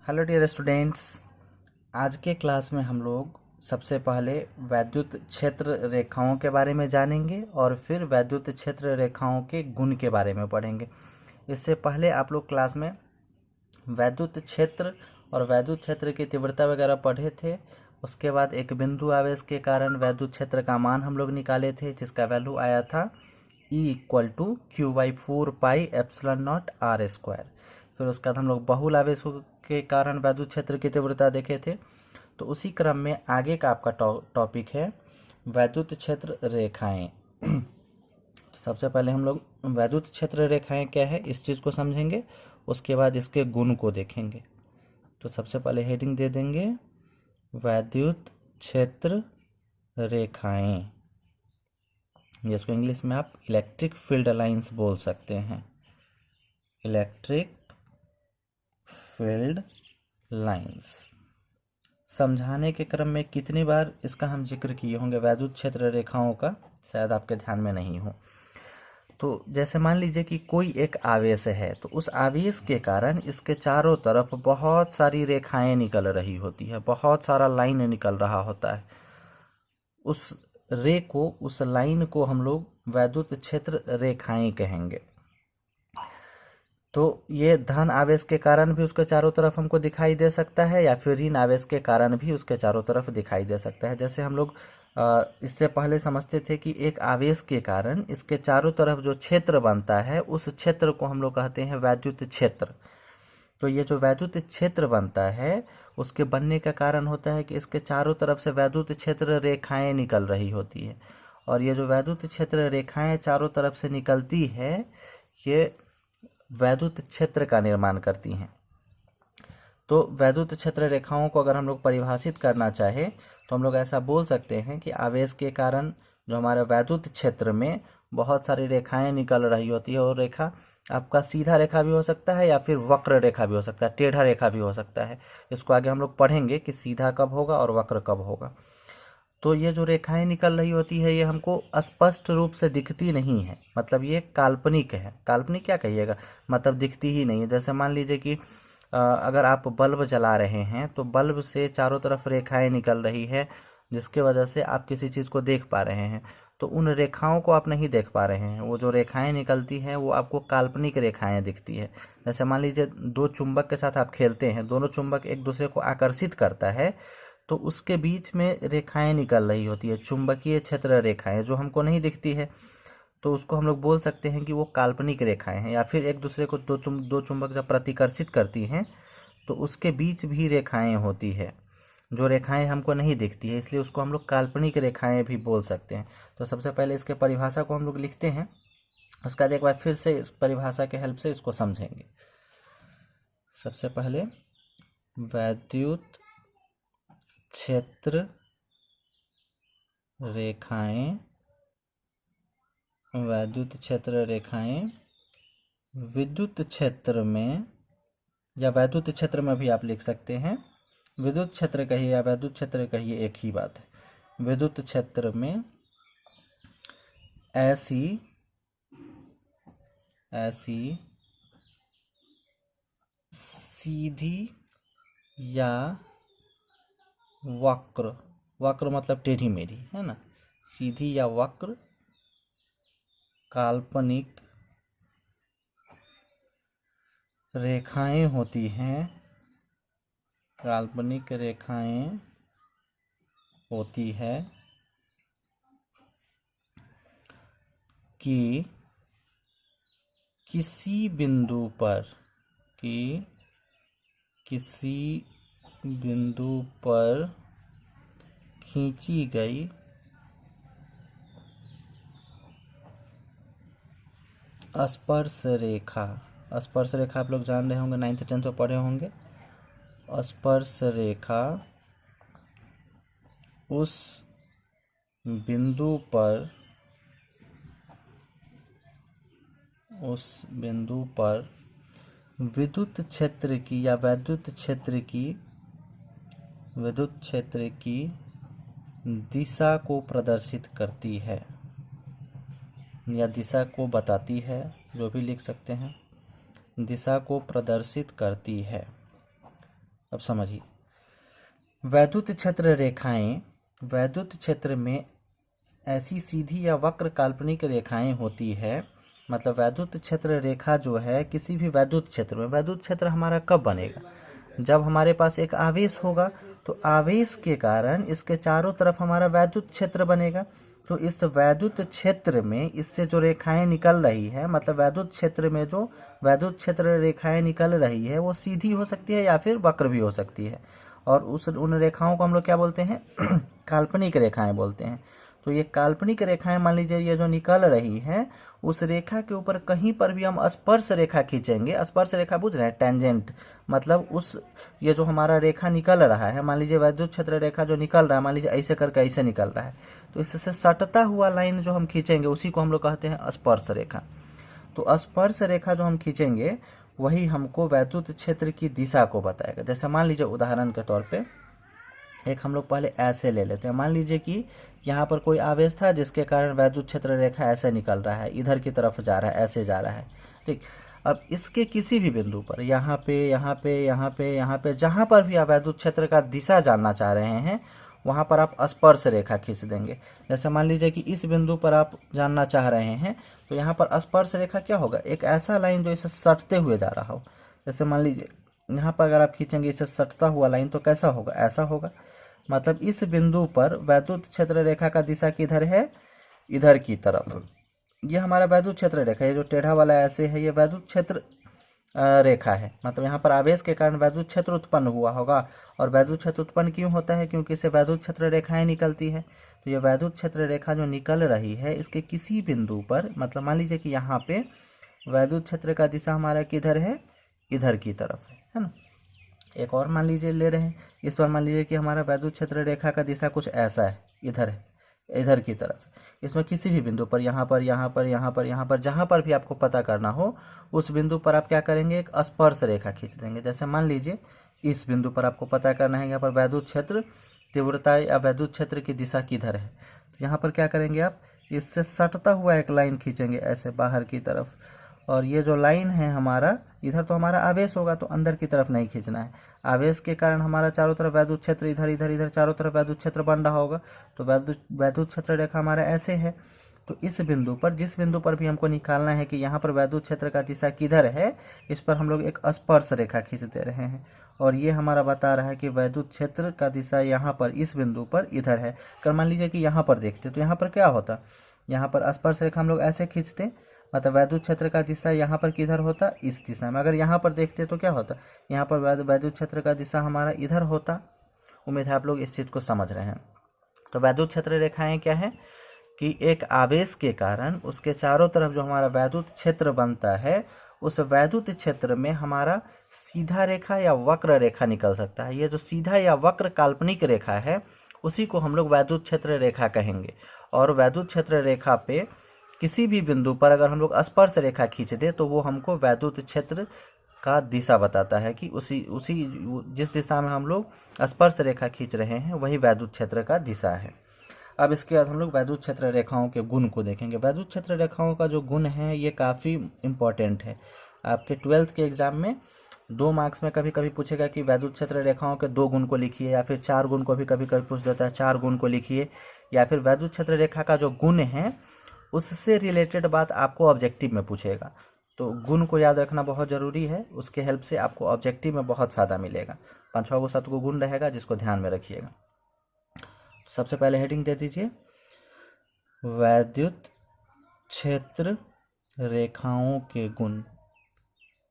Hello dear students. आज के class में हम लोग सबसे पहले वैद्युत क्षेत्र रेखाओं के बारे में जानेंगे और फिर वैद्युत क्षेत्र रेखाओं के गुण के बारे में पढ़ेंगे। इससे पहले आप लोग क्लास में वैद्युत क्षेत्र और वैद्युत क्षेत्र की तीव्रता वगैरह पढ़े थे। उसके बाद एक बिंदु आवेश के कारण वैद्युत क्षेत्र का मान हम लोग निकाले थे, जिसका वैल्यू आया था E=Q/4πε0r²। फिर उसके बाद हम लोग बहुल आवेशों के कारण वैद्युत क्षेत्र की तीव्रता देखे थे। तो उसी क्रम में आगे का आपका टॉपिक है वैद्युत क्षेत्र रेखाएं। तो सबसे पहले हम लोग वैद्युत क्षेत्र रेखाएं क्या है इस चीज़ को समझेंगे, उसके बाद इसके गुण को देखेंगे। तो सबसे पहले हेडिंग दे देंगे वैद्युत क्षेत्र रेखाएं, जिसको इंग्लिश में आप इलेक्ट्रिक फील्ड लाइंस बोल सकते हैं। इलेक्ट्रिक फील्ड लाइंस समझाने के क्रम में कितनी बार इसका हम जिक्र किए होंगे वैद्युत क्षेत्र रेखाओं का, शायद आपके ध्यान में नहीं हो। तो जैसे मान लीजिए कि कोई एक आवेश है, तो उस आवेश के कारण इसके चारों तरफ बहुत सारी रेखाएं निकल रही होती है, बहुत सारा लाइन निकल रहा होता है। उस उस लाइन को हम लोग वैद्युत क्षेत्र रेखाएं कहेंगे। तो ये धन आवेश के कारण भी उसके चारों तरफ हमको दिखाई दे सकता है, या फिर ऋण आवेश के कारण भी उसके चारों तरफ दिखाई दे सकता है। जैसे हम लोग इससे पहले समझते थे कि एक आवेश के कारण इसके चारों तरफ जो क्षेत्र बनता है, उस क्षेत्र को हम लोग कहते हैं वैद्युत क्षेत्र। तो ये जो वैद्युत क्षेत्र बनता है, उसके बनने का कारण होता है कि इसके चारों तरफ से वैद्युत क्षेत्र रेखाएं निकल रही होती है। और ये जो वैद्युत क्षेत्र रेखाएं चारों तरफ से निकलती है, ये वैद्युत क्षेत्र का निर्माण करती हैं। तो वैद्युत क्षेत्र रेखाओं को अगर हम लोग परिभाषित करना चाहे तो हम लोग ऐसा बोल सकते हैं कि आवेश के कारण जो हमारे वैद्युत क्षेत्र में बहुत सारी रेखाएं निकल रही होती है, और रेखा आपका सीधा रेखा भी हो सकता है या फिर वक्र रेखा भी हो सकता है, टेढ़ा रेखा भी हो सकता है। इसको आगे हम लोग पढ़ेंगे कि सीधा कब होगा और वक्र कब होगा। तो ये जो रेखाएं निकल रही होती है, ये हमको स्पष्ट रूप से दिखती नहीं है, मतलब ये काल्पनिक है। काल्पनिक क्या कहिएगा, मतलब दिखती ही नहीं है। जैसे मान लीजिए कि अगर आप बल्ब जला रहे हैं तो बल्ब से चारों तरफ रेखाएं निकल रही है, जिसके वजह से आप किसी चीज़ को देख पा रहे हैं। तो उन रेखाओं को आप नहीं देख पा रहे हैं, वो जो रेखाएं निकलती हैं वो आपको काल्पनिक रेखाएं दिखती है। जैसे मान लीजिए दो चुंबक के साथ आप खेलते हैं, दोनों चुंबक एक दूसरे को आकर्षित करता है, तो उसके बीच में रेखाएं निकल रही होती है, चुंबकीय क्षेत्र रेखाएं, जो हमको नहीं दिखती है। तो उसको हम लोग बोल सकते हैं कि वो काल्पनिक रेखाएं हैं। या फिर एक दूसरे को दो चुंबक जब प्रतिकर्षित करती हैं तो उसके बीच भी रेखाएं होती है, जो रेखाएं हमको नहीं दिखती है, इसलिए उसको हम लोग काल्पनिक रेखाएं भी बोल सकते हैं। तो सबसे पहले इसके परिभाषा को हम लोग लिखते हैं, उसके बाद एक बार फिर से इस परिभाषा के हेल्प से इसको समझेंगे। सबसे पहले वैद्युत क्षेत्र रेखाएं, वैद्युत क्षेत्र रेखाएं विद्युत क्षेत्र में, या वैद्युत क्षेत्र में भी आप लिख सकते हैं। विद्युत क्षेत्र कहिए या वैद्युत क्षेत्र कहिए, एक ही बात है। विद्युत क्षेत्र में ऐसी सीधी या वक्र, वक्र मतलब टेढ़ी मेढ़ी, है ना, सीधी या वक्र काल्पनिक रेखाएं होती हैं, काल्पनिक रेखाएं होती है कि किसी बिंदु पर खींची गई स्पर्श रेखा, स्पर्श रेखा आप लोग जान रहे होंगे, 9th 10th में पढ़े होंगे। स्पर्श रेखा उस बिंदु पर विद्युत क्षेत्र की या वैद्युत क्षेत्र की दिशा को प्रदर्शित करती है, या दिशा को बताती है, जो भी लिख सकते हैं, दिशा को प्रदर्शित करती है। अब समझिए, वैद्युत क्षेत्र रेखाएं वैद्युत क्षेत्र में ऐसी सीधी या वक्र काल्पनिक रेखाएं होती है। मतलब वैद्युत क्षेत्र रेखा जो है किसी भी वैद्युत क्षेत्र में, वैद्युत क्षेत्र हमारा कब बनेगा, जब हमारे पास एक आवेश होगा, तो आवेश के कारण इसके चारों तरफ हमारा वैद्युत क्षेत्र बनेगा। तो इस वैद्युत क्षेत्र में इससे जो रेखाएं निकल रही है, मतलब वैद्युत क्षेत्र में जो वैद्युत क्षेत्र रेखाएं निकल रही है वो सीधी हो सकती है या फिर वक्र भी हो सकती है, और उन रेखाओं को हम लोग क्या बोलते हैं काल्पनिक रेखाएं बोलते हैं। तो ये काल्पनिक रेखाएं, मान लीजिए ये जो निकल रही है, उस रेखा के ऊपर कहीं पर भी हम स्पर्श रेखा खींचेंगे, स्पर्श रेखा बुझ रहे हैं, टेंजेंट, मतलब उस ये जो हमारा रेखा निकल रहा है, मान लीजिए वैद्युत क्षेत्र रेखा जो निकल रहा है, मान लीजिए ऐसे करके ऐसे निकल रहा है, तो इससे सटता हुआ लाइन जो हम खींचेंगे उसी को हम लोग कहते हैं स्पर्श रेखा। तो स्पर्श रेखा जो हम खींचेंगे वही हमको वैद्युत क्षेत्र की दिशा को बताएगा। जैसे मान लीजिए उदाहरण के तौर पे एक हम लोग पहले ऐसे ले लेते हैं, मान लीजिए कि यहाँ पर कोई आवेश था जिसके कारण वैद्युत क्षेत्र रेखा ऐसे निकल रहा है, इधर की तरफ जा रहा है, ऐसे जा रहा है, ठीक। अब इसके किसी भी बिंदु पर, यहाँ पे यहाँ पे यहाँ पे यहाँ पे जहाँ पर भी आप वैद्युत क्षेत्र का दिशा जानना चाह रहे हैं वहाँ पर आप स्पर्श रेखा खींच देंगे। जैसे मान लीजिए कि इस बिंदु पर आप जानना चाह रहे हैं, तो यहाँ पर स्पर्श रेखा क्या होगा, एक ऐसा लाइन जो इसे सटते हुए जा रहा हो। जैसे मान लीजिए यहाँ पर अगर आप खींचेंगे इसे सटता हुआ लाइन, तो कैसा होगा, ऐसा होगा। मतलब इस बिंदु पर वैद्युत क्षेत्र रेखा का दिशा किधर है, इधर की तरफ। ये हमारा वैद्युत क्षेत्र रेखा, ये जो टेढ़ा वाला ऐसे है, ये वैद्युत क्षेत्र रेखा है। मतलब यहाँ पर आवेश के कारण वैद्युत क्षेत्र उत्पन्न हुआ होगा, और वैद्युत क्षेत्र उत्पन्न क्यों होता है, क्योंकि इससे वैद्युत क्षेत्र रेखाएं निकलती है। तो ये वैद्युत क्षेत्र रेखा जो निकल रही है, इसके किसी बिंदु पर, मतलब मान लीजिए कि यहाँ पे वैद्युत क्षेत्र का दिशा हमारा किधर है, इधर की तरफ है ना। एक और मान लीजिए ले रहे हैं, इस बार मान लीजिए कि हमारा वैद्युत क्षेत्र रेखा का दिशा कुछ ऐसा है, इधर है, इधर की तरफ। इसमें किसी भी बिंदु पर, यहाँ पर यहाँ पर यहाँ पर यहाँ पर जहाँ पर भी आपको पता करना हो, उस बिंदु पर आप क्या करेंगे, एक स्पर्श रेखा खींच देंगे। जैसे मान लीजिए इस बिंदु पर आपको पता करना है यहाँ पर वैद्युत क्षेत्र तीव्रता या वैद्युत क्षेत्र की दिशा किधर है। यहाँ पर क्या करेंगे, आप इससे सटता हुआ एक लाइन खींचेंगे ऐसे बाहर की तरफ, और ये जो लाइन है हमारा, इधर तो हमारा आवेश होगा तो अंदर की तरफ नहीं खींचना है। आवेश के कारण हमारा चारों तरफ वैद्युत क्षेत्र इधर इधर इधर चारों तरफ वैद्युत क्षेत्र बन रहा होगा, तो वैद्युत क्षेत्र रेखा हमारा ऐसे है। तो इस बिंदु पर, जिस बिंदु पर भी हमको निकालना है कि यहाँ पर वैद्युत क्षेत्र का दिशा किधर है, इस पर हम लोग एक स्पर्श रेखा खींच दे रहे हैं, और ये हमारा बता रहा है कि वैद्युत क्षेत्र का दिशा यहाँ पर इस बिंदु पर इधर है। अगर मान लीजिए कि यहाँ पर देखते तो यहाँ पर क्या होता, यहाँ पर स्पर्श रेखा हम लोग ऐसे खींचते, मतलब वैद्युत क्षेत्र का दिशा यहाँ पर किधर होता, इस दिशा में। अगर यहाँ पर देखते तो क्या होता, यहाँ पर वैद्युत क्षेत्र का दिशा हमारा इधर होता। उम्मीद है आप लोग इस चीज़ को समझ रहे हैं। तो वैद्युत क्षेत्र रेखाएं क्या है कि एक आवेश के कारण उसके चारों तरफ जो हमारा वैद्युत क्षेत्र बनता है, उस वैद्युत क्षेत्र में हमारा सीधा रेखा या वक्र रेखा निकल सकता है। ये जो सीधा या वक्र काल्पनिक रेखा है उसी को हम लोग वैद्युत क्षेत्र रेखा कहेंगे। और वैद्युत क्षेत्र रेखा पे किसी भी बिंदु पर अगर हम लोग स्पर्श रेखा खींच दे तो वो हमको वैद्युत क्षेत्र का दिशा बताता है कि उसी जिस दिशा में हम लोग स्पर्श रेखा खींच रहे हैं वही वैद्युत क्षेत्र का दिशा है। अब इसके बाद हम लोग वैद्युत क्षेत्र रेखाओं के गुण को देखेंगे। वैद्युत क्षेत्र रेखाओं का जो गुण है ये काफ़ी इम्पोर्टेंट है। आपके 12th के एग्ज़ाम में 2 मार्क्स में कभी कभी पूछेगा कि वैद्युत क्षेत्र रेखाओं के 2 गुण को लिखिए, या फिर 4 गुण को भी कभी कभी पूछ देता है 4 गुण को लिखिए, या फिर वैद्युत क्षेत्र रेखा का जो गुण है उससे रिलेटेड बात आपको ऑब्जेक्टिव में पूछेगा। तो गुण को याद रखना बहुत ज़रूरी है, उसके हेल्प से आपको ऑब्जेक्टिव में बहुत फ़ायदा मिलेगा। 5-6 को 7 को गुण रहेगा जिसको ध्यान में रखिएगा। तो सबसे पहले हेडिंग दे दीजिए, वैद्युत क्षेत्र रेखाओं के गुण।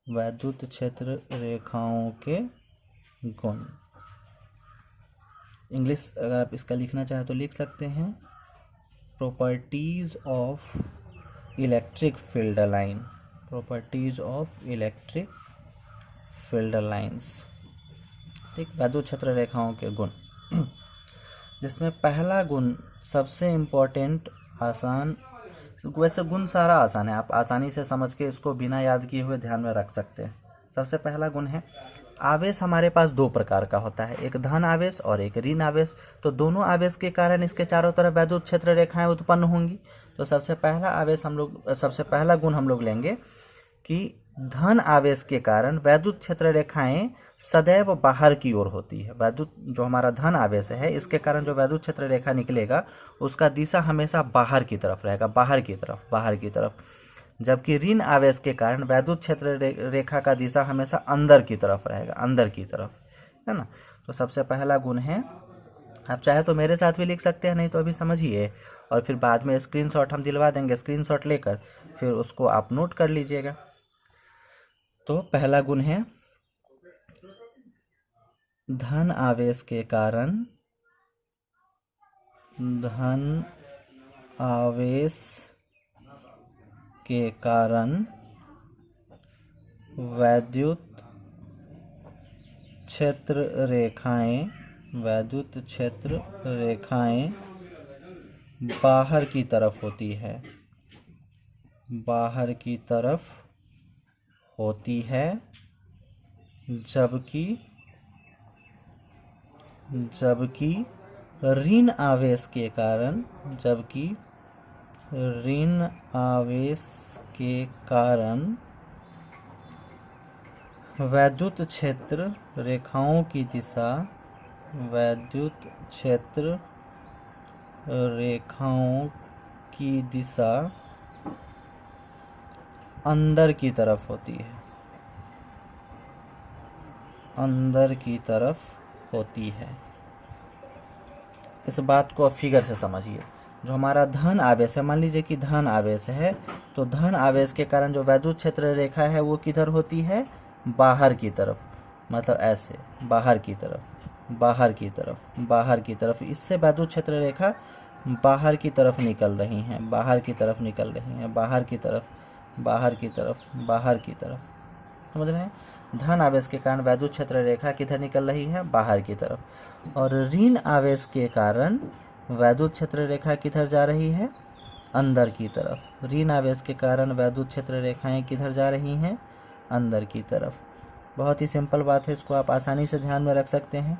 वैद्युत क्षेत्र रेखाओं के गुण। इंग्लिश अगर आप इसका लिखना चाहें तो लिख सकते हैं, properties of electric field line. Properties of electric field lines. ठीक, वैद्युत क्षेत्र रेखाओं के गुण, जिसमें पहला गुण सबसे इम्पोर्टेंट, आसान, वैसे गुण सारा आसान है, आप आसानी से समझ के इसको बिना याद किए हुए ध्यान में रख सकते हैं। सबसे पहला गुण है, आवेश हमारे पास 2 प्रकार का होता है, एक धन आवेश और एक ऋण आवेश। तो दोनों आवेश के कारण इसके चारों तरफ वैद्युत क्षेत्र रेखाएं उत्पन्न होंगी। तो सबसे पहला गुण हम लोग लेंगे कि धन आवेश के कारण वैद्युत क्षेत्र रेखाएं सदैव बाहर की ओर होती है। वैद्युत जो हमारा धन आवेश है, इसके कारण जो वैद्युत क्षेत्र रेखा निकलेगा उसका दिशा हमेशा बाहर की तरफ रहेगा, बाहर की तरफ, बाहर की तरफ। जबकि ऋण आवेश के कारण वैद्युत क्षेत्र रेखा का दिशा हमेशा अंदर की तरफ रहेगा, अंदर की तरफ, है ना। तो सबसे पहला गुण है, आप चाहे तो मेरे साथ भी लिख सकते हैं, नहीं तो अभी समझिए और फिर बाद में स्क्रीनशॉट हम दिलवा देंगे, स्क्रीनशॉट लेकर फिर उसको आप नोट कर लीजिएगा। तो पहला गुण है, धन आवेश के कारण, धन आवेश के कारण वैद्युत क्षेत्र रेखाएं, वैद्युत क्षेत्र रेखाएं बाहर की तरफ होती है, बाहर की तरफ होती है। जबकि ऋण आवेश के कारण, जबकि ऋण आवेश के कारण वैद्युत क्षेत्र रेखाओं की दिशा, वैद्युत क्षेत्र रेखाओं की दिशा अंदर की तरफ होती है, अंदर की तरफ होती है। इस बात को फिगर से समझिए। जो हमारा धन आवेश है, मान लीजिए कि धन आवेश है, तो धन आवेश के कारण जो वैद्युत क्षेत्र रेखा है वो किधर होती है, बाहर की तरफ, मतलब ऐसे बाहर की तरफ, बाहर की तरफ, बाहर की तरफ। इससे वैद्युत क्षेत्र रेखा बाहर की तरफ निकल रही हैं, बाहर की तरफ निकल रही हैं, बाहर की तरफ, बाहर की तरफ, बाहर की तरफ, समझ रहे हैं। धन आवेश के कारण वैद्युत क्षेत्र रेखा किधर निकल रही है, बाहर की तरफ। और ऋण आवेश के कारण वैद्युत क्षेत्र रेखा किधर जा रही है, अंदर की तरफ। ऋण आवेश के कारण वैद्युत क्षेत्र रेखाएं किधर जा रही हैं, अंदर की तरफ। बहुत ही सिंपल बात है, इसको आप आसानी से ध्यान में रख सकते हैं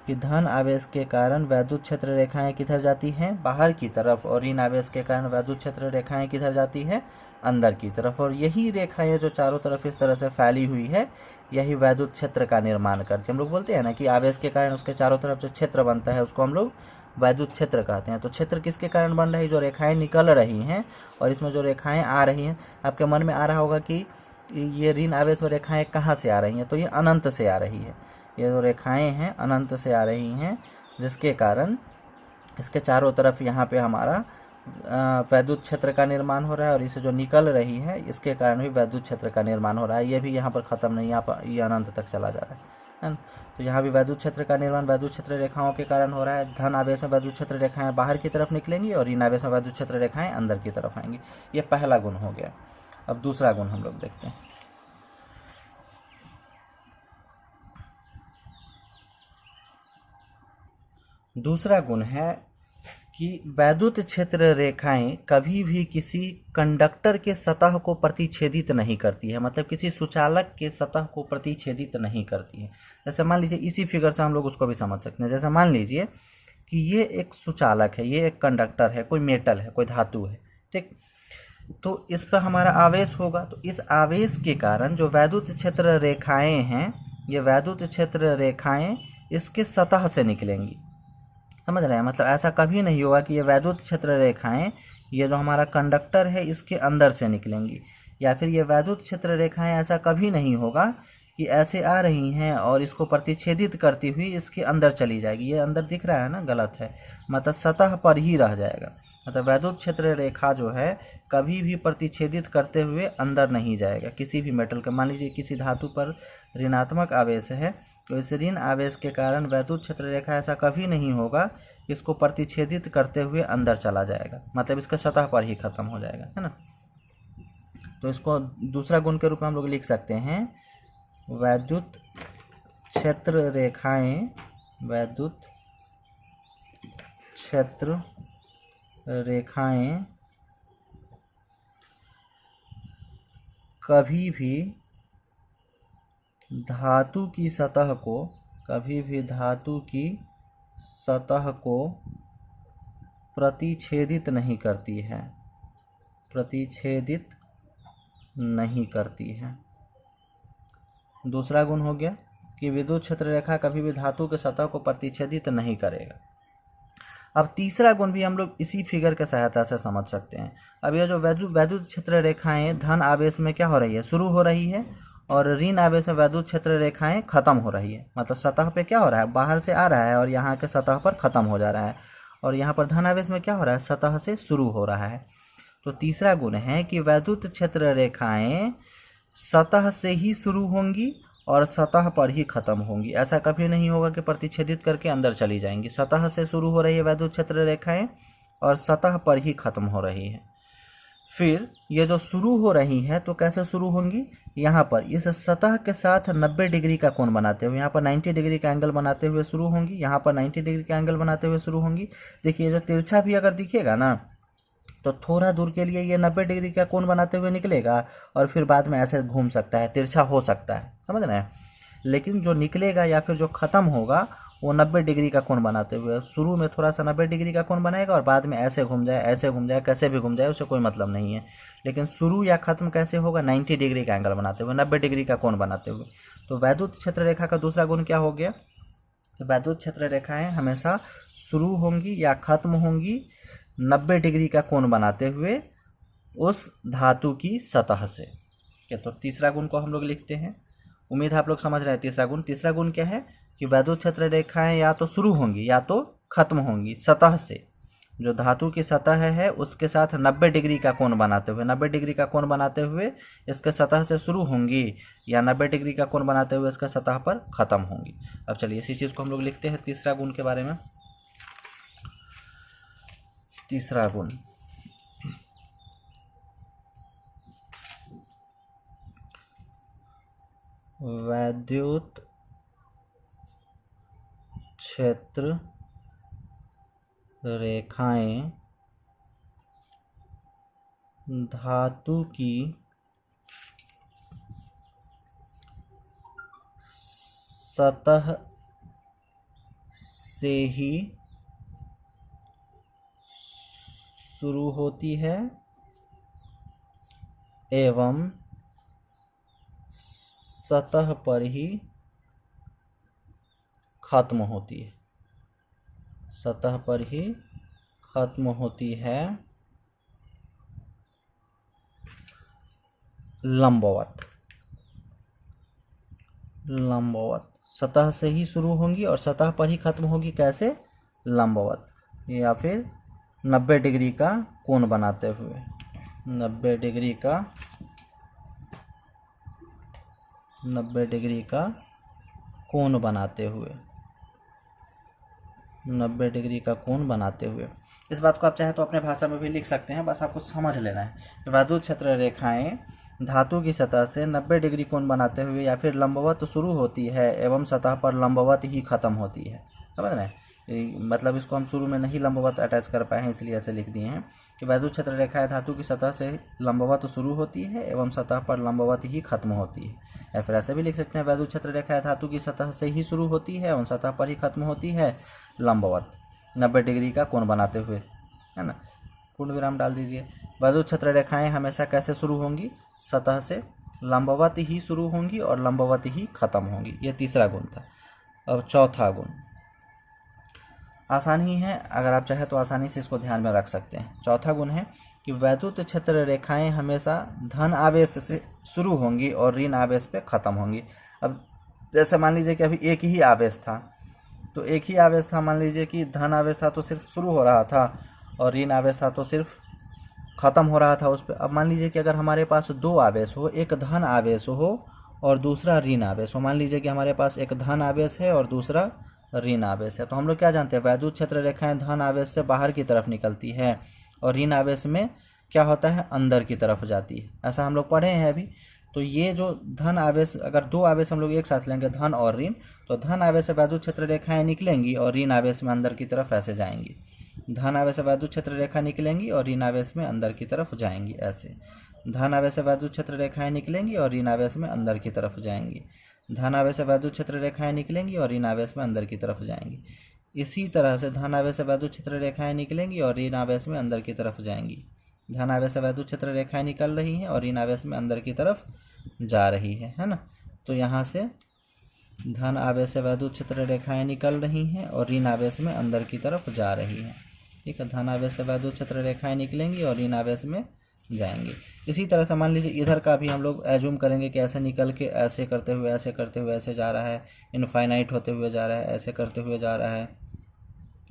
कि धन आवेश के कारण वैद्युत क्षेत्र रेखाएं किधर जाती हैं, बाहर की तरफ, और ऋण आवेश के कारण वैद्युत क्षेत्र रेखाएं किधर जाती हैं, अंदर की तरफ। और यही रेखाएं जो चारों तरफ इस तरह से फैली हुई है, यही वैद्युत क्षेत्र का निर्माण करती है। हम लोग बोलते हैं ना कि आवेश के कारण उसके चारों तरफ जो क्षेत्र बनता है उसको हम लोग वैद्युत क्षेत्र कहते हैं। तो क्षेत्र किसके कारण बन रही है, जो रेखाएं निकल रही हैं और इसमें जो रेखाएं आ रही हैं, आपके मन में आ रहा होगा कि ये ऋण आवेश और रेखाएं कहाँ से आ रही हैं, तो ये अनंत से आ रही है। ये जो रेखाएं हैं अनंत से आ रही हैं, जिसके कारण इसके चारों तरफ यहाँ पे हमारा वैद्युत क्षेत्र का निर्माण हो रहा है, और इसे जो निकल रही है इसके कारण भी वैद्युत क्षेत्र का निर्माण हो रहा है। ये भी यहाँ पर ख़त्म नहीं, यहाँ पर ये अनंत तक चला जा रहा है ना। तो यहाँ भी वैद्युत क्षेत्र का निर्माण वैद्युत क्षेत्र रेखाओं के कारण हो रहा है। धन आवेश में वैद्युत क्षेत्र रेखाएं बाहर की तरफ निकलेंगी और ऋण आवेश में वैद्युत क्षेत्र रेखाएं अंदर की तरफ आएंगी। ये पहला गुण हो गया। अब दूसरा गुण हम लोग देखते हैं। दूसरा गुण है कि वैद्युत क्षेत्र रेखाएं कभी भी किसी कंडक्टर के सतह को प्रतिच्छेदित नहीं करती है, मतलब किसी सुचालक के सतह को प्रतिच्छेदित नहीं करती है। जैसे मान लीजिए, इसी फिगर से हम लोग उसको भी समझ सकते हैं। जैसे मान लीजिए कि ये एक सुचालक है, ये एक कंडक्टर है, कोई मेटल है, कोई धातु है, ठीक। तो इस पर हमारा आवेश होगा, तो इस आवेश के कारण जो वैद्युत क्षेत्र रेखाएं हैं, ये वैद्युत क्षेत्र रेखाएं इसके सतह से निकलेंगी, समझ रहे हैं। मतलब ऐसा कभी नहीं होगा कि ये वैद्युत क्षेत्र रेखाएं, ये जो हमारा कंडक्टर है इसके अंदर से निकलेंगी, या फिर ये वैद्युत क्षेत्र रेखाएं, ऐसा कभी नहीं होगा कि ऐसे आ रही हैं और इसको प्रतिच्छेदित करती हुई इसके अंदर चली जाएगी। ये अंदर दिख रहा है ना, गलत है, मतलब सतह पर ही रह जाएगा। मतलब वैद्युत क्षेत्र रेखा जो है कभी भी प्रतिच्छेदित करते हुए अंदर नहीं जाएगा किसी भी मेटल का। मान लीजिए किसी धातु पर ऋणात्मक आवेश है, तो इस ऋण आवेश के कारण वैद्युत क्षेत्र रेखा ऐसा कभी नहीं होगा कि इसको प्रतिच्छेदित करते हुए अंदर चला जाएगा, मतलब इसका सतह पर ही खत्म हो जाएगा, है ना। तो इसको दूसरा गुण के रूप में हम लोग लिख सकते हैं, वैद्युत क्षेत्र रेखाएं, वैद्युत क्षेत्र रेखाएं कभी भी धातु की सतह को, कभी भी धातु की सतह को प्रतिच्छेदित नहीं करती है, प्रतिच्छेदित नहीं करती है। दूसरा गुण हो गया। कि विद्युत क्षेत्र रेखा कभी भी धातु के सतह को प्रतिच्छेदित नहीं करेगा। अब तीसरा गुण भी हम लोग इसी फिगर के सहायता से समझ सकते हैं। अब ये जो वैद्युत क्षेत्र रेखाएं धन आवेश में क्या हो रही है, शुरू हो रही है, और ऋण आवेश में वैद्युत क्षेत्र रेखाएं खत्म हो रही है। मतलब सतह पे क्या हो रहा है, बाहर से आ रहा है और यहाँ के सतह पर खत्म हो जा रहा है। और यहाँ पर धन आवेश में क्या हो रहा है, सतह से शुरू हो रहा है। तो तीसरा गुण है कि वैद्युत क्षेत्र रेखाएं सतह से ही शुरू होंगी और सतह पर ही खत्म होंगी। ऐसा कभी नहीं होगा कि प्रतिच्छेदित करके अंदर चली जाएंगी। सतह से शुरू हो रही है वैद्युत क्षेत्र रेखाएं और सतह पर ही खत्म हो रही है। फिर ये जो शुरू हो रही है तो कैसे शुरू होंगी, यहाँ पर इस सतह के साथ 90 डिग्री का कोण बनाते हुए, यहाँ पर 90 डिग्री का एंगल बनाते हुए शुरू होंगी, यहाँ पर 90 डिग्री का एंगल बनाते हुए शुरू होंगी। देखिए जो तिरछा भी अगर दिखेगा ना तो थोड़ा दूर के लिए ये 90 डिग्री का कोण बनाते हुए निकलेगा और फिर बाद में ऐसे घूम सकता है, तिरछा हो सकता है, समझ रहे हैं। लेकिन जो निकलेगा या फिर जो ख़त्म होगा वो 90 डिग्री का कोण बनाते हुए, शुरू में थोड़ा सा 90 डिग्री का कोण बनाएगा और बाद में ऐसे घूम जाए, ऐसे घूम जाए, कैसे भी घूम जाए, उससे कोई मतलब नहीं है। लेकिन शुरू या ख़त्म कैसे होगा, 90 डिग्री का एंगल बनाते हुए, 90 डिग्री का कोण बनाते हुए। तो वैद्युत क्षेत्र रेखा का दूसरा गुण क्या हो गया, तो वैद्युत क्षेत्र रेखाएं हमेशा शुरू होंगी या खत्म होंगी 90 डिग्री का कोण बनाते हुए उस धातु की सतह से। क्या, तो तीसरा गुण को हम लोग लिखते हैं। उम्मीद है आप लोग समझ रहे हैं तीसरा गुण। तीसरा गुण क्या है कि वैद्युत क्षेत्र रेखाएं या तो शुरू होंगी या तो खत्म होंगी सतह से। जो धातु की सतह है उसके साथ 90 डिग्री का कोण बनाते हुए, 90 डिग्री का कोण बनाते हुए इसके सतह से शुरू होंगी या 90 डिग्री का कोण बनाते हुए इसके सतह पर खत्म होंगी। अब चलिए इसी चीज़ को हम लोग लिखते हैं तीसरा गुण के बारे में। तीसरा गुण, वैद्युत क्षेत्र रेखाएं धातु की सतह से ही शुरू होती है एवं सतह पर ही खत्म होती है। सतह पर ही खत्म होती है लंबवत। लंबवत सतह से ही शुरू होंगी और सतह पर ही खत्म होगी, कैसे, लंबवत, या फिर 90 डिग्री का कोण बनाते हुए, 90 डिग्री का 90 डिग्री का कोण बनाते हुए, 90 डिग्री का कोण बनाते हुए। इस बात को आप चाहे तो अपने भाषा में भी लिख सकते हैं, बस आपको समझ लेना है। वैद्युत क्षेत्र रेखाएं धातु की सतह से 90 डिग्री कोण बनाते हुए या फिर लंबवत शुरू होती है एवं सतह पर लंबवत ही खत्म होती है। समझ रहे हैं, मतलब इसको हम शुरू में नहीं लंबवत अटैच कर पाए हैं इसलिए ऐसे लिख दिए हैं कि वैद्युत क्षेत्र रेखाएं धातु की सतह से लंबवत शुरू होती है एवं सतह पर लंबवत ही खत्म होती है। या फिर ऐसे भी लिख सकते हैं वैद्युत क्षेत्र रेखाएं धातु की सतह से ही शुरू होती है एवं सतह पर ही खत्म होती है लंबवत, 90 डिग्री का कोण बनाते हुए, है ना। पूर्ण विराम डाल दीजिए। वैद्युत क्षेत्र रेखाएं हमेशा कैसे शुरू होंगी, सतह से लंबवत ही शुरू होंगी और लंबवत ही खत्म होंगी। ये तीसरा गुण था। अब चौथा गुण आसान ही है, अगर आप चाहे तो आसानी से इसको ध्यान में रख सकते हैं। चौथा गुण है कि वैद्युत क्षेत्र रेखाएं हमेशा धन आवेश से शुरू होंगी और ऋण आवेश पे खत्म होंगी। अब जैसे मान लीजिए कि अभी एक ही आवेश था, तो एक ही आवेश था, मान लीजिए कि धन आवेश था तो सिर्फ शुरू हो रहा था और ऋण आवेश था तो सिर्फ ख़त्म हो रहा था उस पर। अब मान लीजिए कि अगर हमारे पास दो आवेश हो, एक धन आवेश हो और दूसरा ऋण आवेश हो। मान लीजिए कि हमारे पास एक धन आवेश है और दूसरा ऋण आवेश है, तो हम लोग क्या जानते हैं, वैद्युत क्षेत्र रेखाएं धन आवेश से बाहर की तरफ निकलती है और ऋण आवेश में क्या होता है, अंदर की तरफ जाती है। ऐसा हम लोग पढ़े हैं अभी। तो ये जो धन आवेश, अगर दो आवेश हम लोग एक साथ लेंगे, धन और ऋण, तो धन आवेश से वैद्युत क्षेत्र रेखाएं निकलेंगी और ऋण आवेश में अंदर की तरफ ऐसे जाएंगी। धन आवेश से वैद्युत क्षेत्र रेखा निकलेंगी और ऋण आवेश में अंदर की तरफ जाएंगी, ऐसे। धन आवेश से वैद्युत क्षेत्र रेखाएं निकलेंगी और ऋण आवेश में अंदर की तरफ जाएंगी। धन आवेश से वैद्युत क्षेत्र रेखाएं निकलेंगी और ऋण आवेश में अंदर की तरफ जाएंगी। इसी तरह से धन आवेश से वैद्युत क्षेत्र रेखाएं निकलेंगी और ऋण आवेश में अंदर की तरफ जाएंगी। धन आवेश से वैद्युत क्षेत्र रेखाएं निकल रही हैं और ऋण आवेश में अंदर की तरफ जा रही है ना। तो यहाँ से धन आवेश से वैद्युत क्षेत्र रेखाएं निकल रही हैं और ऋण आवेश में अंदर की तरफ जा रही हैं। ठीक है, धन आवेश से वैद्युत क्षेत्र रेखाएं निकलेंगी और ऋण आवेश में जाएंगी। इसी तरह से मान लीजिए इधर का भी हम लोग एज्यूम करेंगे कि ऐसे निकल के ऐसे करते हुए ऐसे जा रहा है, इनफाइनाइट होते हुए जा रहा है, ऐसे करते हुए जा रहा है,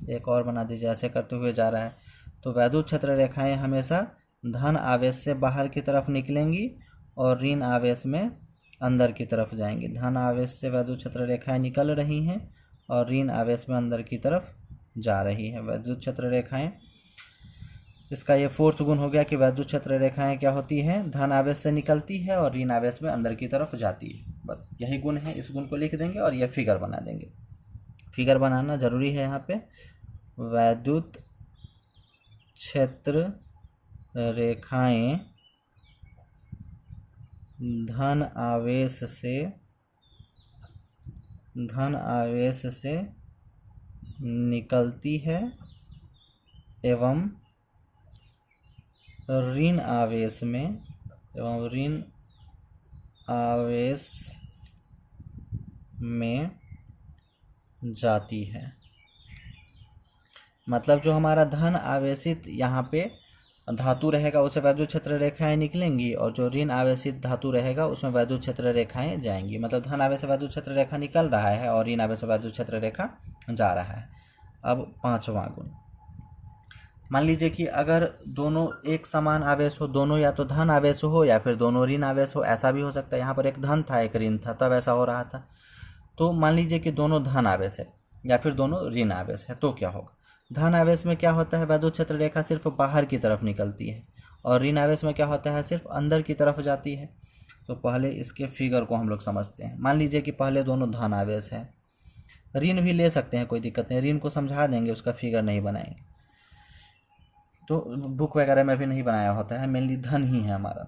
एक और बना दीजिए, ऐसे करते हुए जा रहा है। तो वैद्युत क्षेत्र रेखाएं हमेशा धन आवेश से बाहर की तरफ निकलेंगी और ऋण आवेश में अंदर की तरफ जाएंगी। धन आवेश से वैद्युत क्षेत्र रेखाएं निकल रही हैं और ऋण आवेश में अंदर की तरफ जा रही है वैद्युत क्षेत्र रेखाएं। इसका ये फोर्थ गुण हो गया कि वैद्युत क्षेत्र रेखाएं क्या होती हैं, धन आवेश से निकलती है और ऋण आवेश में अंदर की तरफ जाती है। बस यही गुण है, इस गुण को लिख देंगे और यह फिगर बना देंगे। फिगर बनाना जरूरी है यहाँ पे। वैद्युत क्षेत्र रेखाएं धन आवेश से निकलती है एवं ऋण आवेश में जाती है। मतलब जो हमारा धन आवेशित यहाँ पे धातु रहेगा उसे वैद्युत क्षेत्र रेखाएं निकलेंगी और जो ऋण आवेशित धातु रहेगा उसमें वैद्युत क्षेत्र रेखाएं जाएंगी। मतलब धन आवेश से वैद्युत क्षेत्र रेखा निकल रहा है और ऋण आवेश से वैद्युत क्षेत्र रेखा जा रहा है। अब पांचवा गुण, मान लीजिए कि अगर दोनों एक समान आवेश हो, दोनों या तो धन आवेश हो या फिर दोनों ऋण आवेश हो, ऐसा भी हो सकता है। यहाँ पर एक धन था एक ऋण था तब ऐसा हो रहा था। तो मान लीजिए कि दोनों धन आवेश है या फिर दोनों ऋण आवेश है, तो क्या होगा। धन आवेश में क्या होता है, वैद्युत क्षेत्र रेखा सिर्फ बाहर की तरफ निकलती है और ऋण आवेश में क्या होता है, सिर्फ अंदर की तरफ जाती है। तो पहले इसके फिगर को हम लोग समझते हैं। मान लीजिए कि पहले दोनों धन आवेश है, ऋण भी ले सकते हैं, कोई दिक्कत नहीं, ऋण को समझा देंगे, उसका फिगर नहीं बनाएंगे। तो बुक वगैरह में भी नहीं बनाया होता है, मेनली धन ही है हमारा।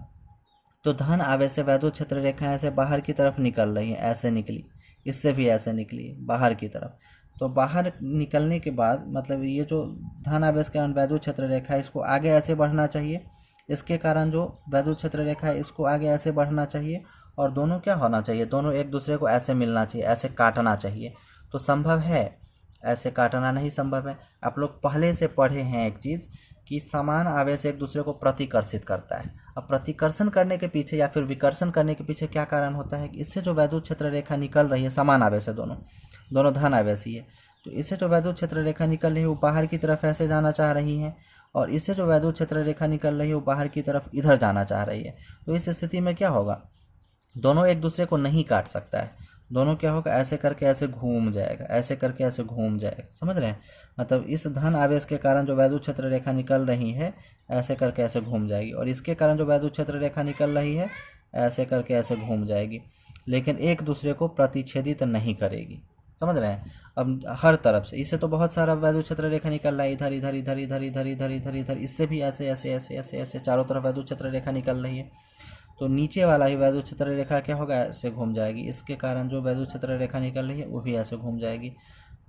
तो धन आवेश से वैद्युत क्षेत्र रेखा ऐसे बाहर की तरफ निकल रही है, ऐसे निकली, इससे भी ऐसे निकली बाहर की तरफ। तो बाहर निकलने के बाद मतलब ये जो धन आवेश के वैद्युत क्षेत्र रेखा है इसको आगे ऐसे बढ़ना चाहिए, इसके कारण जो वैद्युत क्षेत्र रेखा है इसको आगे ऐसे बढ़ना चाहिए और दोनों क्या होना चाहिए, दोनों एक दूसरे को ऐसे मिलना चाहिए, ऐसे काटना चाहिए। तो संभव है, ऐसे काटना नहीं संभव है। आप लोग पहले से पढ़े हैं एक चीज़ कि समान आवेश एक दूसरे को प्रतिकर्षित करता है। अब प्रतिकर्षण करने के पीछे या फिर विकर्षण करने के पीछे क्या कारण होता है कि इससे जो वैद्युत क्षेत्र रेखा निकल रही है, समान आवेश है, दोनों धन आवेश ही है, तो इससे जो वैद्युत क्षेत्र रेखा निकल रही है वो बाहर की तरफ ऐसे जाना चाह रही है और इससे जो वैद्युत क्षेत्र रेखा निकल रही है वो बाहर की तरफ इधर जाना चाह रही है। तो इस स्थिति में क्या होगा, दोनों एक दूसरे को नहीं काट सकता है, दोनों क्या होगा, ऐसे करके ऐसे घूम जाएगा, ऐसे करके ऐसे घूम जाएगा। समझ रहे हैं, मतलब इस धन आवेश के कारण जो वैद्युत क्षेत्र रेखा निकल रही है ऐसे करके ऐसे घूम जाएगी और इसके कारण जो वैद्युत क्षेत्र रेखा निकल रही है ऐसे करके ऐसे घूम जाएगी, लेकिन एक दूसरे को प्रतिच्छेदित नहीं करेगी। समझ रहे हैं। अब हर तरफ से इससे तो बहुत सारा वैद्युत क्षेत्र रेखा निकल रहा है, इधर इधर इधर इधर इधर इधर इधर इधर, इससे भी ऐसे ऐसे ऐसे ऐसे ऐसे चारों तरफ वैद्युत क्षेत्र रेखा निकल रही है। तो नीचे वाला ही वैद्युत क्षेत्र रेखा क्या होगा, ऐसे घूम जाएगी, इसके कारण जो वैद्युत क्षेत्र रेखा निकल रही है वो भी ऐसे घूम जाएगी,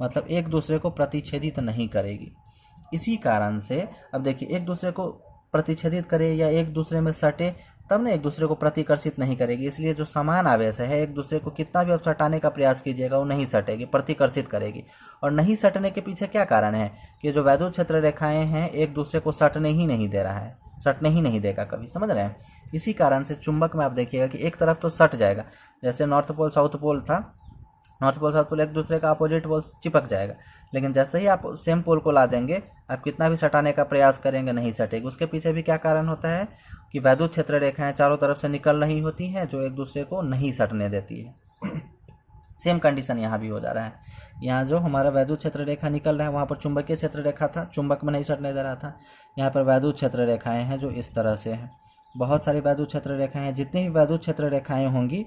मतलब एक दूसरे को प्रतिच्छेदित नहीं करेगी। इसी कारण से अब देखिए, एक दूसरे को प्रतिच्छेदित करे या एक दूसरे में सटे तब ना एक दूसरे को प्रतिकर्षित नहीं करेगी। इसलिए जो समान आवेश है एक दूसरे को कितना भी आप सटाने का प्रयास कीजिएगा वो नहीं सटेगी, प्रतिकर्षित करेगी। और नहीं सटने के पीछे क्या कारण है कि जो वैद्युत क्षेत्र रेखाएं हैं एक दूसरे को सटने ही नहीं दे रहा है, सटने ही नहीं देगा कभी। समझ रहे हैं। इसी कारण से चुंबक में आप देखिएगा कि एक तरफ तो सट जाएगा, जैसे नॉर्थ पोल साउथ पोल था, नॉर्थ पोल साउथ पोल एक दूसरे का अपोजिट पोल चिपक जाएगा, लेकिन जैसे ही आप सेम पोल को ला देंगे आप कितना भी सटाने का प्रयास करेंगे नहीं सटेगी। उसके पीछे भी क्या कारण होता है कि वैद्युत क्षेत्र रेखाएं चारों तरफ से निकल रही होती हैं जो एक दूसरे को नहीं सटने देती है। सेम कंडीशन यहाँ भी हो जा रहा है। यहाँ जो हमारा वैद्युत क्षेत्र रेखा निकल रहा है वहाँ पर चुंबकीय क्षेत्र रेखा था, चुंबक में नहीं सटने दे रहा था। यहाँ पर वैद्युत क्षेत्र रेखाएं हैं जो इस तरह से हैं, बहुत सारी वैद्युत क्षेत्र रेखाएं हैं। जितनी भी वैद्युत क्षेत्र रेखाएं होंगी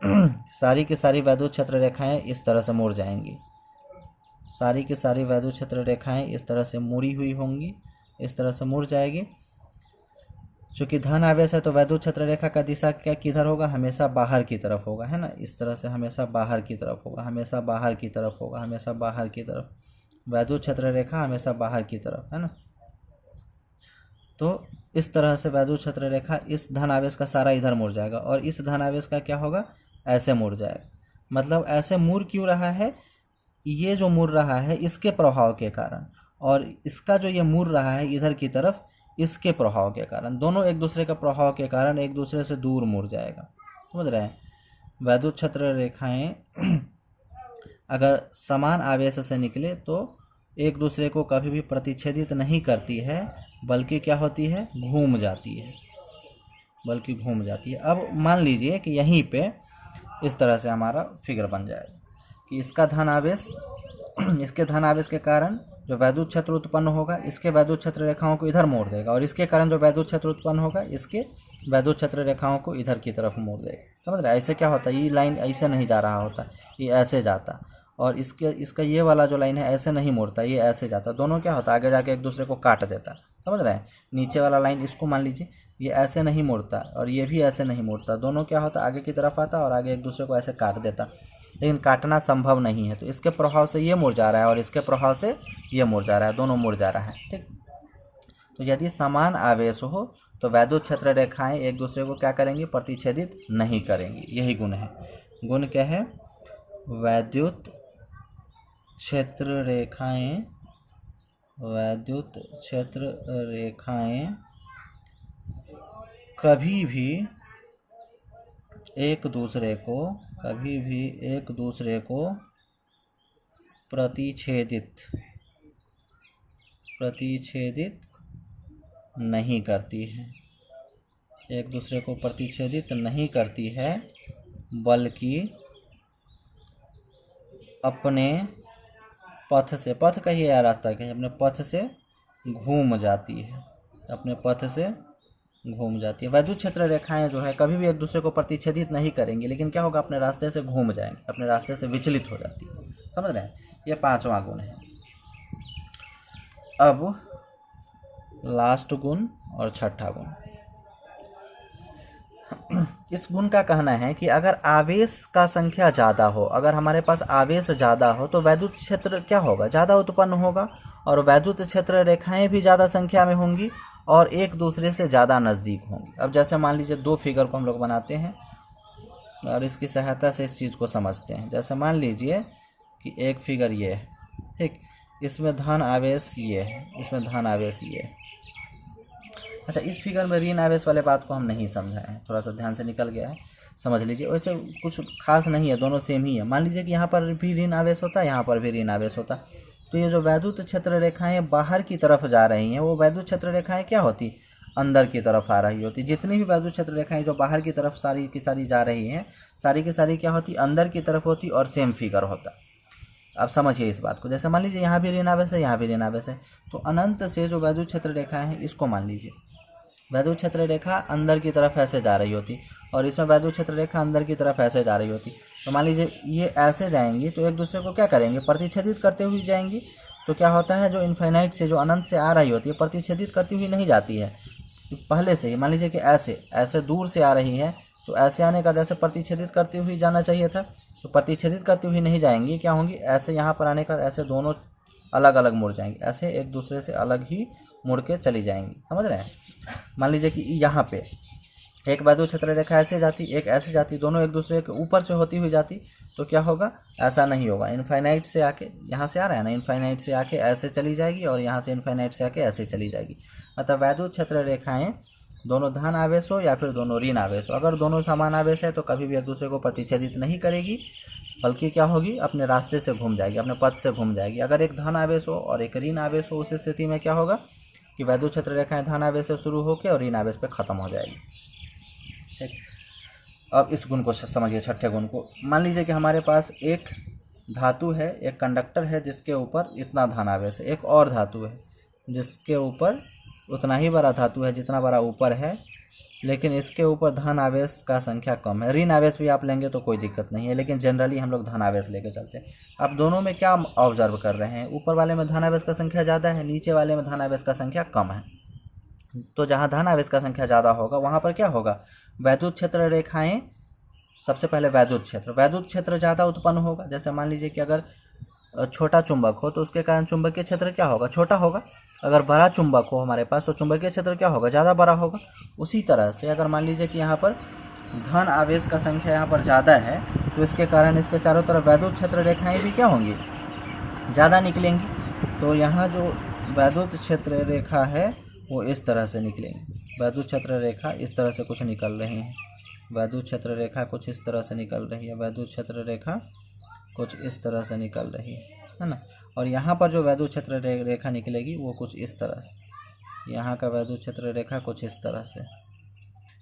सारी की सारी वैद्युत क्षेत्र रेखाएं इस तरह से मुड़ जाएंगी, सारी की सारी वैद्युत क्षेत्र रेखाएं इस तरह से मुड़ी हुई होंगी, इस तरह से मुड़ जाएगी। चूँकि धन आवेश है तो वैद्युत क्षेत्र रेखा का दिशा क्या किधर होगा, हमेशा बाहर की तरफ होगा, है ना, इस तरह से हमेशा बाहर की तरफ होगा, हमेशा बाहर की तरफ होगा, हमेशा बाहर की तरफ। वैद्युत क्षेत्र रेखा हमेशा बाहर की तरफ, है ना। तो इस तरह से वैद्युत क्षेत्र रेखा इस धन आवेश का सारा इधर मुड़ जाएगा और इस धन आवेश का क्या होगा, ऐसे मुड़ जाएगा। मतलब ऐसे मुड़ क्यों रहा है, ये जो मुड़ रहा है इसके प्रभाव के कारण, और इसका जो ये मुड़ रहा है इधर की तरफ इसके प्रभाव के कारण, दोनों एक दूसरे का प्रभाव के कारण एक दूसरे से दूर मुड़ जाएगा। समझ रहे हैं। वैद्युत छत्र रेखाएं अगर समान आवेश से निकले तो एक दूसरे को कभी भी प्रतिच्छेदित नहीं करती है, बल्कि क्या होती है, घूम जाती है, बल्कि घूम जाती है। अब मान लीजिए कि यहीं पे इस तरह से हमारा फिगर बन जाएगा कि इसका धन आवेश इसके धन आवेश के कारण जो वैद्युत क्षेत्र उत्पन्न होगा इसके वैद्युत क्षेत्र रेखाओं को इधर मोड़ देगा, और इसके कारण जो वैद्युत क्षेत्र उत्पन्न होगा इसके वैद्युत क्षेत्र रेखाओं को इधर की तरफ मोड़ देगा। समझ रहे हैं। ऐसे क्या होता है, ये लाइन ऐसे नहीं जा रहा होता, ये ऐसे जाता, और इसका ये वाला जो लाइन है ऐसे नहीं मोड़ता, ये ऐसे जाता, दोनों क्या होता है आगे जाके एक दूसरे को काट देता। समझ रहे हैं। नीचे वाला लाइन इसको मान लीजिए, ये ऐसे नहीं मोड़ता और ये भी ऐसे नहीं मोड़ता, दोनों क्या होता आगे की तरफ आता और आगे एक दूसरे को ऐसे काट देता, लेकिन काटना संभव नहीं है। तो इसके प्रभाव से ये मुड़ जा रहा है और इसके प्रभाव से ये मुड़ जा रहा है, दोनों मुड़ जा रहा है। ठीक। तो यदि समान आवेश हो तो वैद्युत क्षेत्र रेखाएं एक दूसरे को क्या करेंगी, प्रतिच्छेदित नहीं करेंगी। यही गुण है। गुण क्या है, वैद्युत क्षेत्र रेखाएं कभी भी एक दूसरे को प्रतिच्छेदित नहीं करती है, एक दूसरे को प्रतिच्छेदित नहीं करती है, बल्कि अपने पथ से, पथ कहिए या रास्ता कहिए, अपने पथ से घूम जाती है, अपने पथ से घूम जाती है। वैद्युत क्षेत्र रेखाएं जो है कभी भी एक दूसरे को प्रतिच्छेदित नहीं करेंगी, लेकिन क्या होगा, अपने रास्ते से घूम जाएंगे, अपने रास्ते से विचलित हो जाती है। समझ रहे हैं। ये पांचवा गुण है। अब लास्ट गुण और छठा गुण। इस गुण का कहना है कि अगर आवेश का संख्या ज़्यादा हो, अगर हमारे पास आवेश ज़्यादा हो तो वैद्युत क्षेत्र क्या होगा, ज़्यादा उत्पन्न होगा, और वैद्युत क्षेत्र रेखाएं भी ज़्यादा संख्या में होंगी और एक दूसरे से ज़्यादा नज़दीक होंगी। अब जैसे मान लीजिए दो फिगर को हम लोग बनाते हैं और इसकी सहायता से इस चीज़ को समझते हैं। जैसे मान लीजिए कि एक फिगर ये है, ठीक, इसमें धन आवेश ये है, इसमें धन आवेश ये है। अच्छा, इस फिगर में ऋण आवेश वाले बात को हम नहीं समझाए हैं, थोड़ा सा ध्यान से निकल गया है, समझ लीजिए। वैसे कुछ खास नहीं है, दोनों सेम ही है। मान लीजिए कि यहाँ पर भी ऋण आवेश होता है, यहाँ पर भी ऋण आवेश होता, तो ये जो वैद्युत क्षेत्र रेखाएं बाहर की तरफ जा रही हैं वो वैद्युत क्षेत्र रेखाएं क्या होती, अंदर की तरफ आ रही होती। जितनी भी वैद्युत क्षेत्र रेखाएं जो बाहर की तरफ सारी की सारी जा रही हैं, सारी की सारी क्या होती, अंदर की तरफ होती और सेम फिगर होता। आप समझिए इस बात को। जैसे मान लीजिए यहाँ भी ऋण आवेश है, यहाँ भी ऋण आवेश है, तो अनंत से जो वैद्युत क्षेत्र रेखाएं हैं इसको मान लीजिए, वैद्युत क्षेत्र रेखा अंदर की तरफ ऐसे जा रही होती और इसमें वैद्युत क्षेत्र रेखा अंदर की तरफ ऐसे जा रही होती। तो मान लीजिए ये ऐसे जाएंगी तो एक दूसरे को क्या करेंगे, प्रतिच्छेदित करते हुए जाएंगी। तो क्या होता है, जो इन्फाइनाइट से, जो अनंत से आ रही होती है, प्रतिच्छेदित करती हुई नहीं जाती है पहले से ही। मान लीजिए कि ऐसे दूर से आ रही है तो ऐसे आने का जैसे प्रतिच्छेदित करती हुई जाना चाहिए था, तो प्रतिच्छेदित करती हुई नहीं जाएंगी, क्या होंगी, ऐसे यहाँ पर आने का ऐसे दोनों अलग अलग मुड़ जाएंगी, ऐसे एक दूसरे से अलग ही मुड़ के चली जाएंगी। समझ रहे हैं। मान लीजिए कि यहाँ पे एक वैद्युत क्षेत्र रेखा ऐसे जाती, एक ऐसे जाती, दोनों एक दूसरे के ऊपर से होती हुई जाती, तो क्या होगा, ऐसा नहीं होगा। इनफाइनाइट से आके यहाँ से आ रहा है ना, इनफाइनाइट से आके ऐसे चली जाएगी और यहाँ से इनफाइनाइट से आके ऐसे चली जाएगी। मतलब वैद्युत क्षेत्र रेखाएं दोनों धन आवेश हो या फिर दोनों ऋण आवेश हो, अगर दोनों समान आवेश है तो कभी भी एक दूसरे को प्रतिच्छेदित नहीं करेगी, बल्कि क्या होगी, अपने रास्ते से घूम जाएगी, अपने पथ से घूम जाएगी। अगर एक धन आवेश हो और एक ऋण आवेश हो, उस स्थिति में क्या होगा कि वैद्युत क्षेत्र रेखाएं धन आवेश से शुरू होकर और ऋण आवेश पे खत्म हो जाएगी। ठीक। अब इस गुण को समझिए, छठे गुण को। मान लीजिए कि हमारे पास एक धातु है, एक कंडक्टर है जिसके ऊपर इतना धन आवेश है, एक और धातु है जिसके ऊपर उतना ही बड़ा धातु है जितना बड़ा ऊपर है, लेकिन इसके ऊपर धन आवेश का संख्या कम है। ऋण आवेश भी आप लेंगे तो कोई दिक्कत नहीं है, लेकिन जनरली हम लोग धन आवेश लेके चलते हैं। अब दोनों में क्या ऑब्जर्व कर रहे हैं, ऊपर वाले में धन आवेश का संख्या ज़्यादा है, नीचे वाले में धन आवेश का संख्या कम है। तो जहाँ धन आवेश का संख्या ज़्यादा होगा वहाँ पर क्या होगा, वैद्युत क्षेत्र रेखाएं, सबसे पहले वैद्युत क्षेत्र ज़्यादा उत्पन्न होगा। जैसे मान लीजिए कि अगर छोटा चुंबक हो तो उसके कारण चुंबकीय क्षेत्र क्या होगा, छोटा होगा। अगर बड़ा चुंबक हो हमारे पास तो चुंबकीय क्षेत्र क्या होगा, ज़्यादा बड़ा होगा। उसी तरह से अगर मान लीजिए कि यहाँ पर धन आवेश का संख्या यहाँ पर ज़्यादा है, तो इसके कारण इसके चारों तरफ वैद्युत क्षेत्र रेखाएं भी क्या होंगी, ज़्यादा निकलेंगी। तो यहाँ जो वैद्युत क्षेत्र रेखा है वो इस तरह से निकलेंगी। वैद्युत क्षेत्र रेखा इस तरह से कुछ निकल रही है, वैद्युत क्षेत्र रेखा कुछ इस तरह से निकल रही है, वैद्युत क्षेत्र रेखा कुछ इस तरह से निकल रही है ना। और यहाँ पर जो वैद्युत क्षेत्र रेखा निकलेगी वो कुछ इस तरह से, यहाँ का वैद्युत क्षेत्र रेखा कुछ इस तरह से।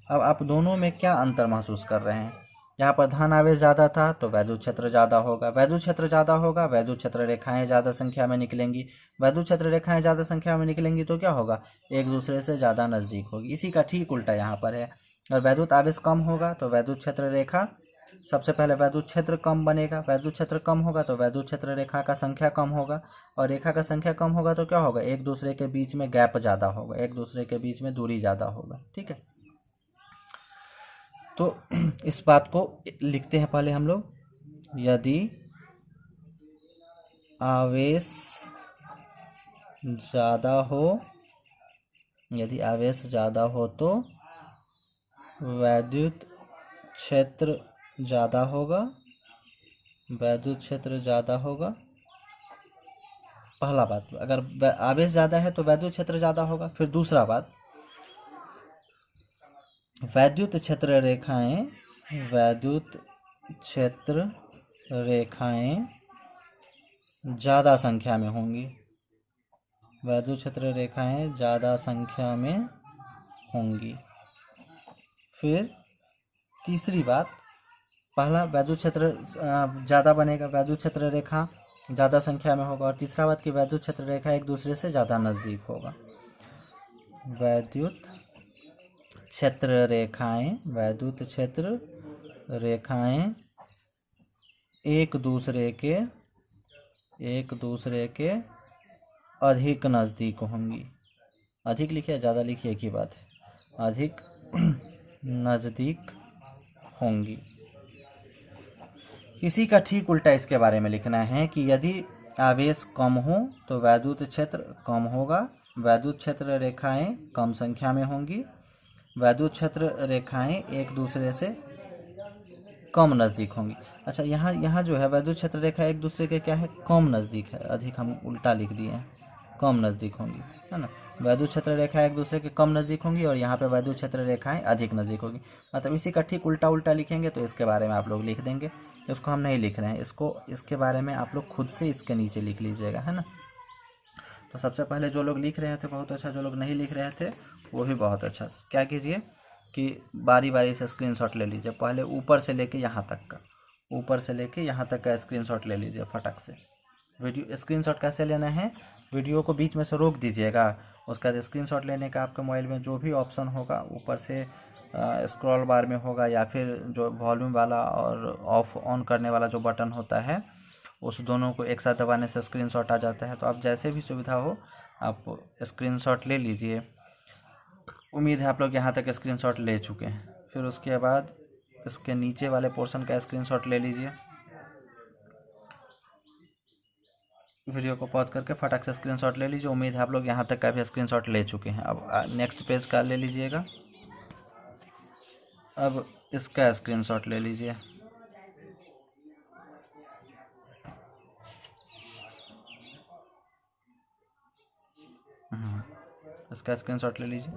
अब आप दोनों में क्या अंतर महसूस कर रहे हैं? यहाँ पर धन आवेश ज़्यादा था तो वैद्युत क्षेत्र ज़्यादा होगा, वैद्युत क्षेत्र ज़्यादा होगा, वैद्युत क्षेत्र रेखाएं ज़्यादा संख्या में निकलेंगी, वैद्युत क्षेत्र रेखाएं ज़्यादा संख्या में निकलेंगी तो क्या होगा, एक दूसरे से ज़्यादा नज़दीक होगी। इसी का ठीक उल्टा यहाँ पर है। और वैद्युत आवेश कम होगा तो वैद्युत क्षेत्र रेखा, सबसे पहले वैद्युत क्षेत्र कम बनेगा, वैद्युत क्षेत्र कम होगा तो वैद्युत क्षेत्र रेखा का संख्या कम होगा, और रेखा का संख्या कम होगा तो क्या होगा, एक दूसरे के बीच में गैप ज़्यादा होगा, एक दूसरे के बीच में दूरी ज़्यादा होगा। ठीक है, तो इस बात को लिखते हैं पहले हम लोग। यदि आवेश ज़्यादा हो, यदि आवेश ज़्यादा हो तो वैद्युत क्षेत्र ज़्यादा होगा, वैद्युत क्षेत्र ज़्यादा होगा। पहला बात, अगर आवेश ज़्यादा है तो वैद्युत क्षेत्र ज़्यादा होगा। फिर दूसरा बात, वैद्युत क्षेत्र रेखाएं, वैद्युत क्षेत्र रेखाएं ज़्यादा संख्या में होंगी, वैद्युत क्षेत्र रेखाएं ज़्यादा संख्या में होंगी। फिर तीसरी बात, पहला वैद्युत क्षेत्र ज़्यादा बनेगा, वैद्युत क्षेत्र रेखा ज़्यादा संख्या में होगा। और तीसरा बात कि वैद्युत क्षेत्र रेखा एक दूसरे से ज़्यादा नज़दीक होगा। वैद्युत क्षेत्र रेखाएं, वैद्युत क्षेत्र रेखाएं एक दूसरे के अधिक नज़दीक होंगी। अधिक लिखिए, ज़्यादा लिखिए, एक ही बात है, अधिक नज़दीक होंगी। इसी का ठीक उल्टा इसके बारे में लिखना है कि यदि आवेश कम हो तो वैद्युत क्षेत्र कम होगा, वैद्युत क्षेत्र रेखाएं कम संख्या में होंगी, वैद्युत क्षेत्र रेखाएं एक दूसरे से कम नज़दीक होंगी। अच्छा, यहाँ जो है वैद्युत क्षेत्र रेखा एक दूसरे के क्या है, कम नज़दीक है, अधिक हम उल्टा लिख दिए हैं, कम नज़दीक होंगी, है ना। वैद्युत क्षेत्र रेखा एक दूसरे के कम नज़दीक होंगी और यहाँ पे वैद्युत क्षेत्र रेखाएं अधिक नज़दीक होगी। मतलब इसी का ठीक उल्टा उल्टा लिखेंगे तो इसके बारे में आप लोग लिख देंगे। इसको हम नहीं लिख रहे हैं, इसको इसके बारे में आप लोग खुद से इसके नीचे लिख लीजिएगा, है ना। तो सबसे पहले जो लोग लिख रहे थे बहुत अच्छा, जो लोग नहीं लिख रहे थे वो भी बहुत अच्छा। क्या कीजिए कि बारी बारी से स्क्रीनशॉट ले लीजिए, पहले ऊपर से लेके यहाँ तक का, ऊपर से लेके यहाँ तक का स्क्रीनशॉट ले लीजिए फटक से। वीडियो स्क्रीनशॉट कैसे लेना है, वीडियो को बीच में से रोक दीजिएगा, उसके बाद स्क्रीनशॉट लेने का आपके मोबाइल में जो भी ऑप्शन होगा ऊपर से स्क्रॉल बार में होगा, या फिर जो वॉल्यूम वाला और ऑफ ऑन करने वाला जो बटन होता है उस दोनों को एक साथ दबाने से स्क्रीनशॉट आ जाता है। तो आप जैसे भी सुविधा हो आप स्क्रीनशॉट ले लीजिए। उम्मीद है आप लोग यहाँ तक स्क्रीनशॉट ले चुके हैं। फिर उसके बाद इसके नीचे वाले पोर्शन का स्क्रीनशॉट ले लीजिए, वीडियो को पॉज करके फटाक से स्क्रीनशॉट ले लीजिए। उम्मीद है आप लोग यहाँ तक का भी स्क्रीनशॉट ले चुके हैं। अब नेक्स्ट पेज का ले लीजिएगा, अब इसका स्क्रीनशॉट ले लीजिए। इसका स्क्रीनशॉट ले लीजिए।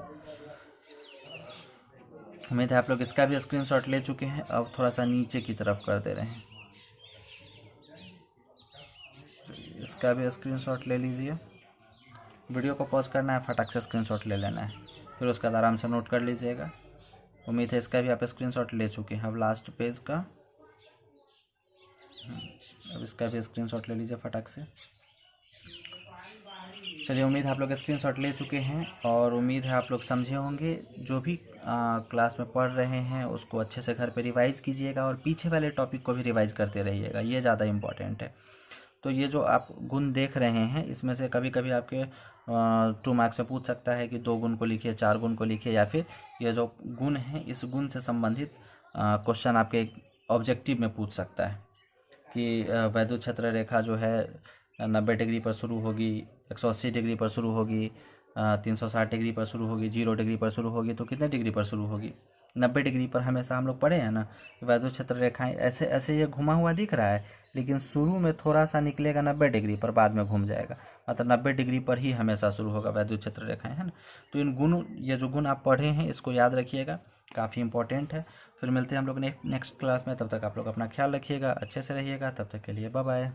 उम्मीद है आप लोग इसका भी स्क्रीनशॉट ले चुके हैं। अब थोड़ा सा नीचे की तरफ कर दे रहे हैं, इसका भी स्क्रीनशॉट ले लीजिए। वीडियो को पॉज करना है, फटाक से स्क्रीनशॉट ले लेना है, फिर उसका आराम से नोट कर लीजिएगा। उम्मीद है इसका भी आप स्क्रीनशॉट ले चुके हैं। अब लास्ट पेज का, अब इसका भी स्क्रीनशॉट ले लीजिए फटाक से। चलिए, उम्मीद है आप लोग स्क्रीनशॉट ले चुके हैं और उम्मीद है आप लोग समझे होंगे। जो भी क्लास में पढ़ रहे हैं उसको अच्छे से घर पे रिवाइज़ कीजिएगा और पीछे वाले टॉपिक को भी रिवाइज़ करते रहिएगा, ये ज़्यादा इम्पॉर्टेंट है। तो ये जो आप गुण देख रहे हैं इसमें से कभी कभी आपके 2 मार्क्स में पूछ सकता है कि 2 गुण को लिखिए, 4 गुण को लिखिए, या फिर ये जो गुण है इस गुण से संबंधित क्वेश्चन आपके ऑब्जेक्टिव में पूछ सकता है कि वैद्युत क्षेत्र रेखा जो है 90 डिग्री पर शुरू होगी, 180 डिग्री पर शुरू होगी, 360 डिग्री पर शुरू होगी, 0 डिग्री पर शुरू होगी, तो कितने डिग्री पर शुरू होगी। 90 डिग्री पर हमेशा हम लोग पढ़े हैं ना, वैद्युत क्षेत्र रेखाएं ऐसे ऐसे ये घुमा हुआ दिख रहा है, लेकिन शुरू में थोड़ा सा निकलेगा 90 डिग्री पर, बाद में घूम जाएगा। मतलब 90 डिग्री पर ही हमेशा शुरू होगा वैद्युत क्षेत्र रेखाएं, है ना। तो इन गुण, ये जो गुण आप पढ़े हैं इसको याद रखिएगा, काफ़ी इंपॉर्टेंट है। फिर मिलते हैं हम लोग नेक्स्ट क्लास में, तब तक आप लोग अपना ख्याल रखिएगा, अच्छे से रहिएगा, तब तक के लिए बाय बाय।